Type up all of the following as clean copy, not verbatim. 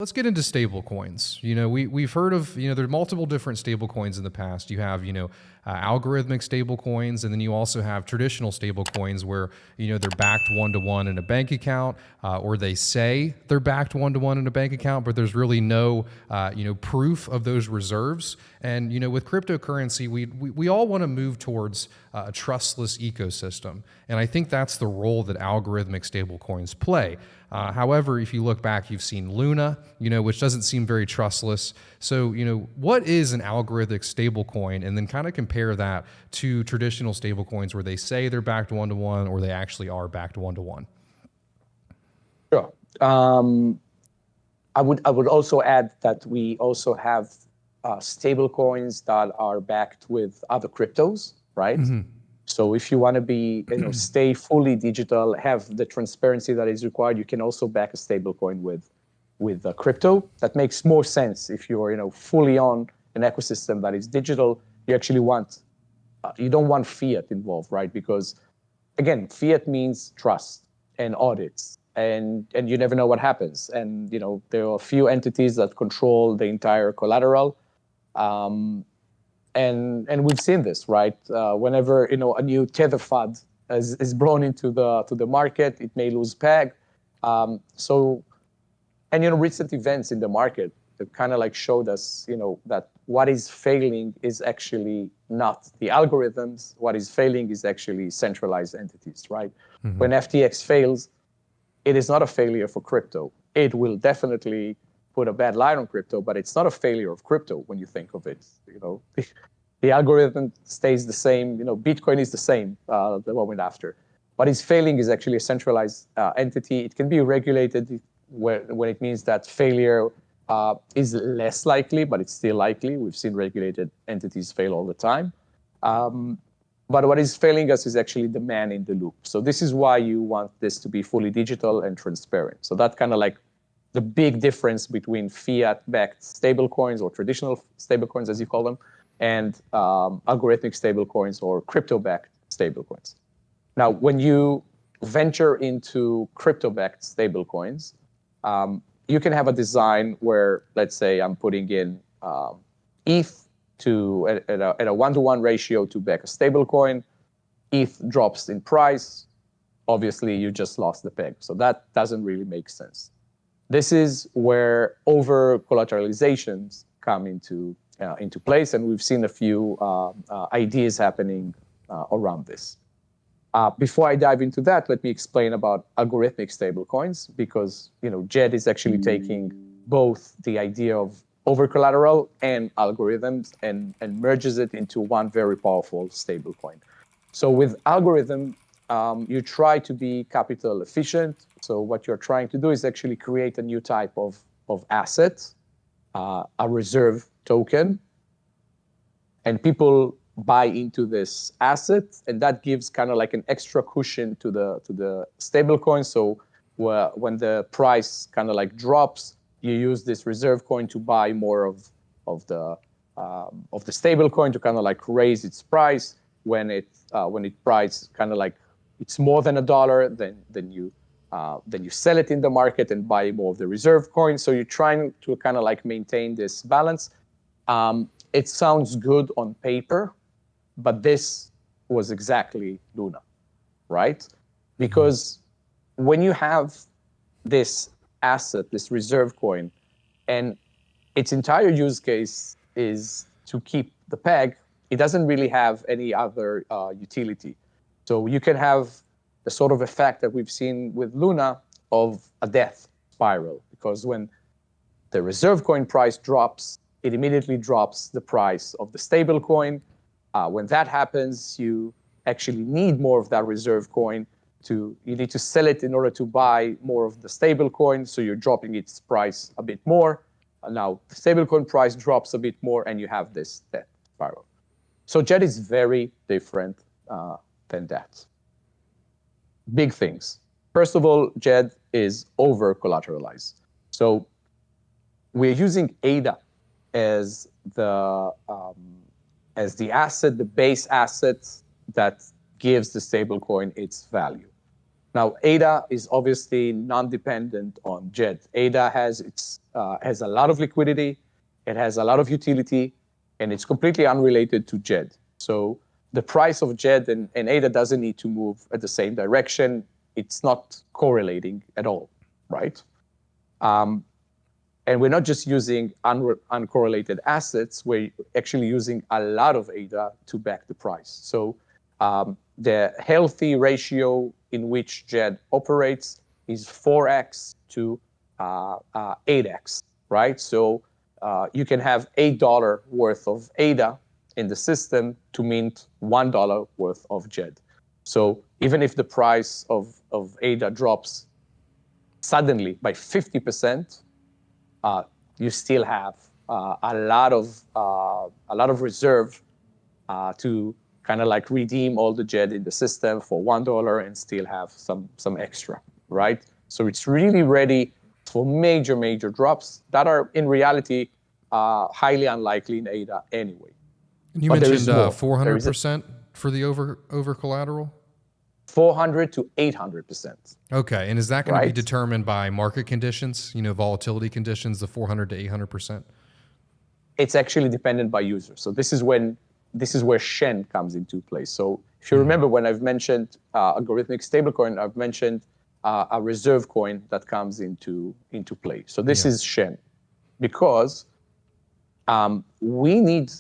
Let's get into stable coins. We've heard of, there are multiple different stable coins in the past. You have, algorithmic stable coins, and then you also have traditional stable coins where, they're backed one-to-one in a bank account, or they say they're backed one-to-one in a bank account, but there's really no, proof of those reserves. And, with cryptocurrency, we all want to move towards a trustless ecosystem. And I think that's the role that algorithmic stable coins play. However, if you look back, you've seen Luna, which doesn't seem very trustless. So, what is an algorithmic stablecoin? And then kind of compare that to traditional stablecoins where they say they're backed one-to-one or they actually are backed one-to-one. Sure. I would also add that we also have stablecoins that are backed with other cryptos, right? Mm-hmm. So if you want to be, stay fully digital, have the transparency that is required, you can also back a stablecoin with crypto. That makes more sense if you're, fully on an ecosystem that is digital. You actually you don't want fiat involved, right? Because again, fiat means trust and audits, and you never know what happens. And there are a few entities that control the entire collateral. And we've seen this, right? Whenever a new tether FUD is brought into the market, it may lose peg. Recent events in the market that kind of showed us, that what is failing is actually not the algorithms. What is failing is actually centralized entities, right? Mm-hmm. When FTX fails, it is not a failure for crypto. It will definitely put a bad light on crypto, but it's not a failure of crypto when you think of it. The algorithm stays the same. Bitcoin is the same the moment after. What is failing is actually a centralized entity. It can be regulated when it means that failure is less likely, but it's still likely. We've seen regulated entities fail all the time. But what is failing us is actually the man in the loop. So this is why you want this to be fully digital and transparent. So that's kind of the big difference between fiat-backed stablecoins or traditional stablecoins, as you call them, and algorithmic stablecoins or crypto-backed stablecoins. Now, when you venture into crypto-backed stablecoins, you can have a design where, let's say, I'm putting in ETH at a one-to-one ratio to back a stablecoin. ETH drops in price. Obviously, you just lost the peg. So that doesn't really make sense. This is where over-collateralizations come into place, and we've seen a few ideas happening around this. Before I dive into that, let me explain about algorithmic stablecoins, because Jed is actually taking both the idea of over-collateral and algorithms and merges it into one very powerful stablecoin. So with algorithm, you try to be capital efficient. So what you're trying to do is actually create a new type of asset, a reserve token, and people buy into this asset, and that gives kind of an extra cushion to the stablecoin. So when the price kind of drops, you use this reserve coin to buy more of the stablecoin to kind of raise its price. When it price kind of it's more than $1, then you sell it in the market and buy more of the reserve coin. So you're trying to kind of maintain this balance. It sounds good on paper, but this was exactly Luna, right? Because when you have this asset, this reserve coin, and its entire use case is to keep the peg, it doesn't really have any other utility. So you can have the sort of effect that we've seen with Luna of a death spiral, because when the reserve coin price drops, it immediately drops the price of the stable coin. When that happens, you actually need more of that reserve coin. You need to sell it in order to buy more of the stable coin, so you're dropping its price a bit more. Now, the stable coin price drops a bit more, and you have this death spiral. So Jet is very different than that. Big things. First of all, Jet is over-collateralized. So we're using ADA as the asset, the base asset that gives the stablecoin its value. Now, ADA is obviously non-dependent on JED. ADA has a lot of liquidity, it has a lot of utility, and it's completely unrelated to JED. So the price of JED and ADA doesn't need to move at the same direction. It's not correlating at all, right? And we're not just using uncorrelated assets, we're actually using a lot of ADA to back the price. So the healthy ratio in which JED operates is 4x to 8x, right? So you can have $8 worth of ADA in the system to mint $1 worth of JED. So even if the price of ADA drops suddenly by 50%, you still have a lot of reserve to kind of like redeem all the JED in the system for $1 and still have some extra, right? So it's really ready for major drops that are in reality highly unlikely in ADA anyway. And you mentioned 400% for the over collateral? 400 to 800%. Okay, and is that going to be determined by market conditions, volatility conditions, the 400 to 800%? It's actually dependent by user. So this is where Shen comes into play. So if you remember when I've mentioned algorithmic stablecoin, I've mentioned a reserve coin that comes into play. So this is Shen, because we need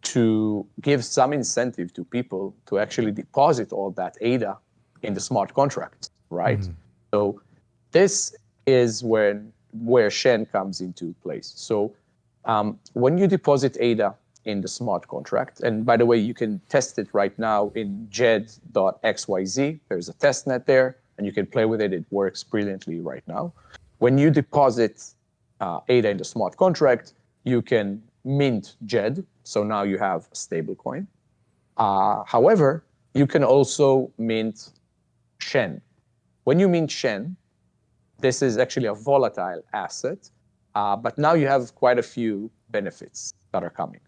to give some incentive to people to actually deposit all that ADA in the smart contract, right? So this is where Shen comes into place. So when you deposit ADA in the smart contract, and by the way, you can test it right now in jed.xyz. There's a test net there, and you can play with it. It works brilliantly right now. When you deposit ADA in the smart contract, you can mint JED, so now you have a stable coin. However, you can also mint Shen. When you mint Shen, this is actually a volatile asset, but now you have quite a few benefits that are coming.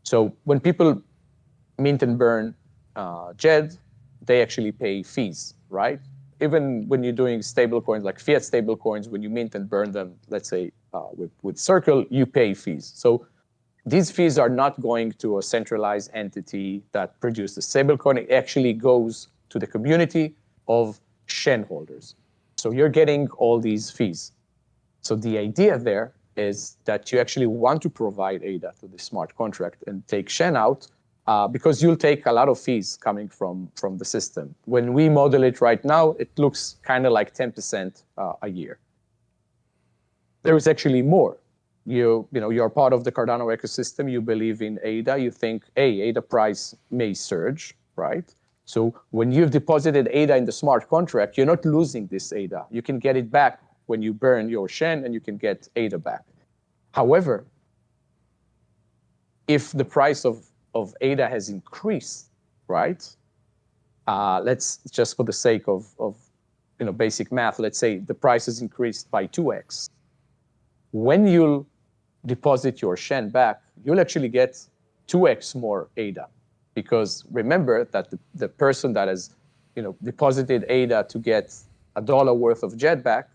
So when people mint and burn JED, they actually pay fees, right? Even when you're doing stable coins, like fiat stable coins, when you mint and burn them, let's say with Circle, you pay fees. So these fees are not going to a centralized entity that produces the stablecoin. It actually goes to the community of Shen holders. So you're getting all these fees. So the idea there is that you actually want to provide ADA to the smart contract and take Shen out because you'll take a lot of fees coming from the system. When we model it right now, it looks kind of like 10% a year. There is actually more. You're part of the Cardano ecosystem. You believe in ADA. You think, hey, ADA price may surge, right? So when you've deposited ADA in the smart contract, you're not losing this ADA. You can get it back when you burn your Shen, and you can get ADA back. However, if the price of ADA has increased, right? Let's just for the sake of basic math, let's say the price has increased by 2x. When you'll deposit your Shen back, you'll actually get 2x more ADA, because remember that the person that has deposited ADA to get $1 worth of JED back,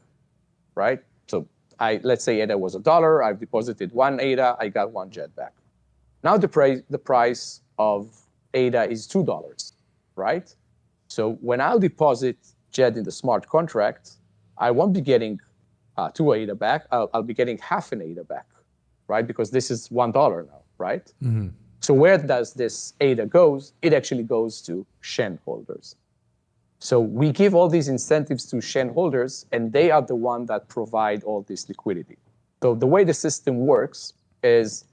right? So let's say ADA was $1, I've deposited 1 ADA, I got 1 JED back. Now the price of ADA is $2, right? So when I'll deposit JED in the smart contract, I won't be getting 2 ADA back. I'll be getting half an ADA back, right? Because this is $1 now, right? Mm-hmm. So where does this ADA goes? It actually goes to Shen holders. So we give all these incentives to Shen holders, and they are the one that provide all this liquidity. So the way the system works is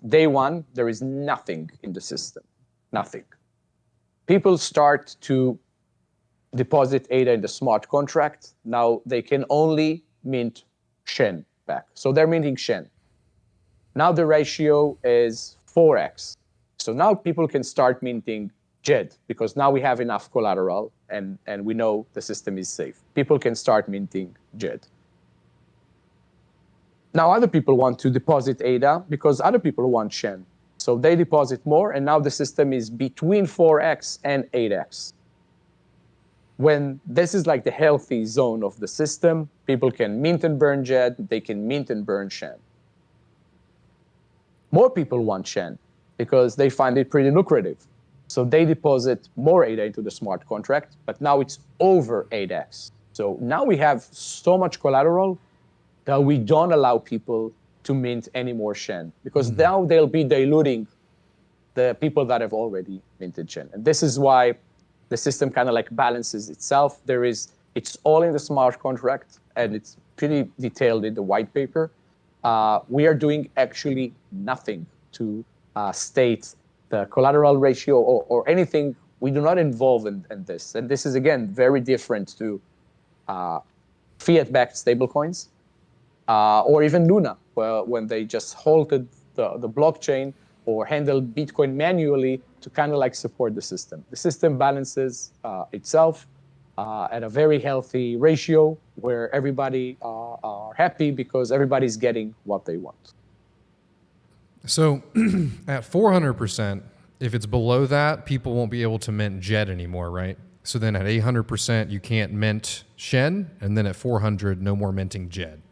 day one, there is nothing in the system, nothing. People start to deposit ADA in the smart contract. Now they can only mint Shen back. So they're minting Shen. Now the ratio is 4x. So now people can start minting JED, because now we have enough collateral and we know the system is safe. People can start minting JED. Now other people want to deposit ADA because other people want Shen. So they deposit more, and now the system is between 4x and 8x. when this is like the healthy zone of the system, people can mint and burn JED, they can mint and burn Shen. More people want Shen because they find it pretty lucrative. So they deposit more ADA into the smart contract, but now it's over 8x. So now we have so much collateral that we don't allow people to mint any more Shen, because now they'll be diluting the people that have already minted Shen. And this is why the system kind of like balances itself. It's all in the smart contract, and it's pretty detailed in the white paper. We are doing actually nothing to state the collateral ratio or anything. We do not involve in this. And this is, again, very different to fiat-backed stablecoins or even Luna, when they just halted the blockchain or handled Bitcoin manually to kind of like support the system. The system balances itself at a very healthy ratio where everybody are happy because everybody's getting what they want. So at 400%, if it's below that, people won't be able to mint JED anymore, right? So then at 800%, you can't mint Shen, and then at 400, no more minting JED.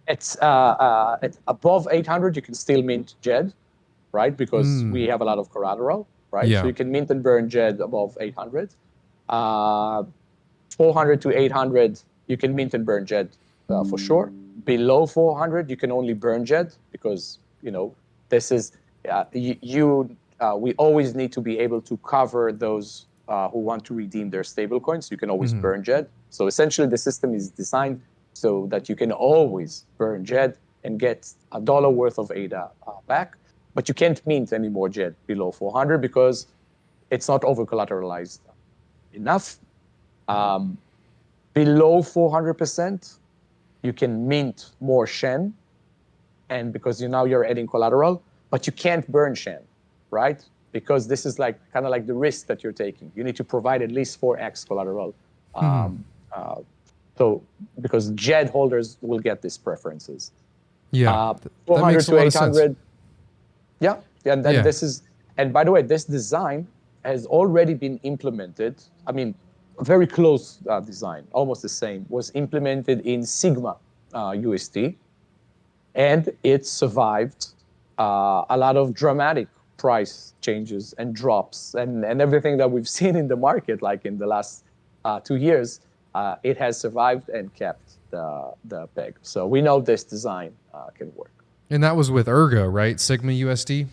It's above 800, you can still mint JED, right? Because we have a lot of collateral, right? Yeah. So you can mint and burn JED above 800. 400 to 800, you can mint and burn JED for sure. Below 400, you can only burn JED because, this is, we always need to be able to cover those who want to redeem their stablecoins. You can always burn JED. So essentially the system is designed so that you can always burn JED and get $1 worth of ADA back. But you can't mint any more JED below 400 because it's not over-collateralized enough. Below 400%, you can mint more Shen, and because now you're adding collateral, but you can't burn Shen, right? Because this is like kind of like the risk that you're taking. You need to provide at least 4x collateral. So because JED holders will get these preferences. Yeah, 400 makes a to lot of sense. 800. Yeah, and then this is, and by the way, this design has already been implemented. I mean, a very close design, almost the same, was implemented in Sigma USD, and it survived a lot of dramatic price changes and drops and everything that we've seen in the market, like in the last 2 years. It has survived and kept the peg. So we know this design can work. And that was with Ergo, right? Sigma USD?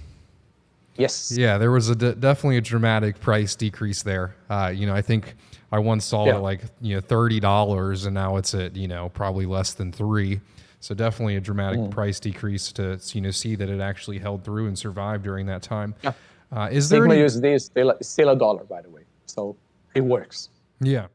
Yes. Yeah, there was definitely a dramatic price decrease there. I think I once saw it at like, $30, and now it's at, probably less than $3. So definitely a dramatic price decrease to, see that it actually held through and survived during that time. Yeah. Is there Sigma any... USD is still $1, by the way. So it works. Yeah.